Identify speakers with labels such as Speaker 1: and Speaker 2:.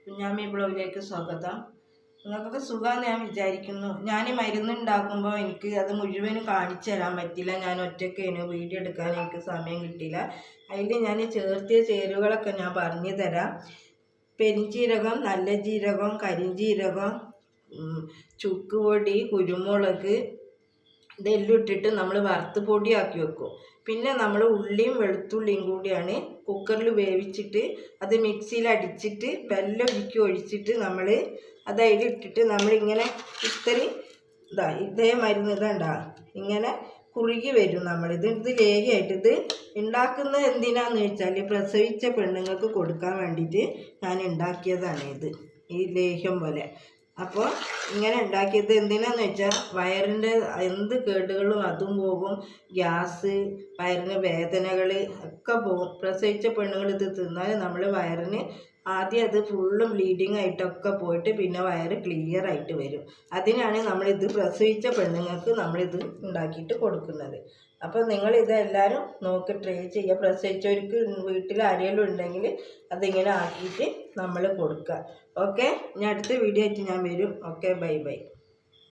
Speaker 1: കുഞ്ഞാമ്മി ബ്ലോഗിലേക്ക് സ്വാഗതം. നിങ്ങൾക്കൊക്കെ സുഖമാണെന്ന് ഞാൻ വിചാരിക്കുന്നു. ഞാൻ മരുന്ന് ഉണ്ടാക്കുമ്പോൾ എനിക്ക് അത് മുഴുവനും കാണിച്ചു തരാൻ പറ്റില്ല. ഞാൻ ഒറ്റയ്ക്കാണ് വീഡിയോ എടുക്കാൻ എനിക്ക് സമയം കിട്ടിയില്ല. അതിൽ ഞാൻ ചേർത്തിയ ചേരുവകളൊക്കെ ഞാൻ പറഞ്ഞു തരാം. പെരിഞ്ചീരകം, നല്ല ജീരകം, കരിഞ്ചീരകം, ചുക്ക് പൊടി, കുരുമുളക് ഇതെല്ലാം ഇട്ടിട്ട് നമ്മൾ വറുത്ത് പൊടിയാക്കി വെക്കും. പിന്നെ നമ്മൾ ഉള്ളിയും വെളുത്തുള്ളിയും കൂടിയാണ് കുക്കറിൽ വേവിച്ചിട്ട് അത് മിക്സിയിൽ അടിച്ചിട്ട് വെള്ളം ഒഴിച്ചിട്ട് നമ്മൾ അത് അതിലിട്ടിട്ട് നമ്മളിങ്ങനെ ഇത്രയും ഇതേ മരുന്ന് ഇതുണ്ടാ ഇങ്ങനെ കുറുകി വരും. ഇത് ലേഹ്യമായിട്ട് ഇത് ഉണ്ടാക്കുന്നത് എന്തിനാന്ന് വെച്ചാൽ പ്രസവിച്ച പെണ്ണുങ്ങൾക്ക് കൊടുക്കാൻ വേണ്ടിയിട്ട് ഞാൻ ഉണ്ടാക്കിയതാണ് ഈ ലേഹ്യം പോലെ. അപ്പോൾ ഇങ്ങനെ ഉണ്ടാക്കിയത് എന്തിനാന്ന് വെച്ചാൽ വയറിൻ്റെ എന്ത് കേടുകളും അതും പോകും. ഗ്യാസ്, വയറിന് വേദനകൾ ഒക്കെ പോകും. പ്രസവിച്ച പെണ്ണുങ്ങൾ ഇത് തിന്നാൽ നമ്മൾ വയറിന് ആദ്യം അത് ഫുള്ളും ബ്ലീഡിങ് ആയിട്ടൊക്കെ പോയിട്ട് പിന്നെ വയറ് ക്ലിയർ ആയിട്ട് വരും. അതിനാണ് നമ്മളിത് പ്രസവിച്ച പെണ്ണുങ്ങൾക്ക് നമ്മളിത് ഉണ്ടാക്കിയിട്ട് കൊടുക്കുന്നത്. അപ്പോൾ നിങ്ങളിതെല്ലാവരും നോക്കി ട്രൈ ചെയ്യുക. പ്രസവിച്ചവർക്ക് വീട്ടിൽ ആരെങ്കിലും ഉണ്ടെങ്കിൽ അതിങ്ങനെ ആക്കിയിട്ട് നമ്മൾ കൊടുക്കുക. ഓക്കെ, ഇനി അടുത്ത വീഡിയോ ആയിട്ട് ഞാൻ വരും. Okay, bye bye.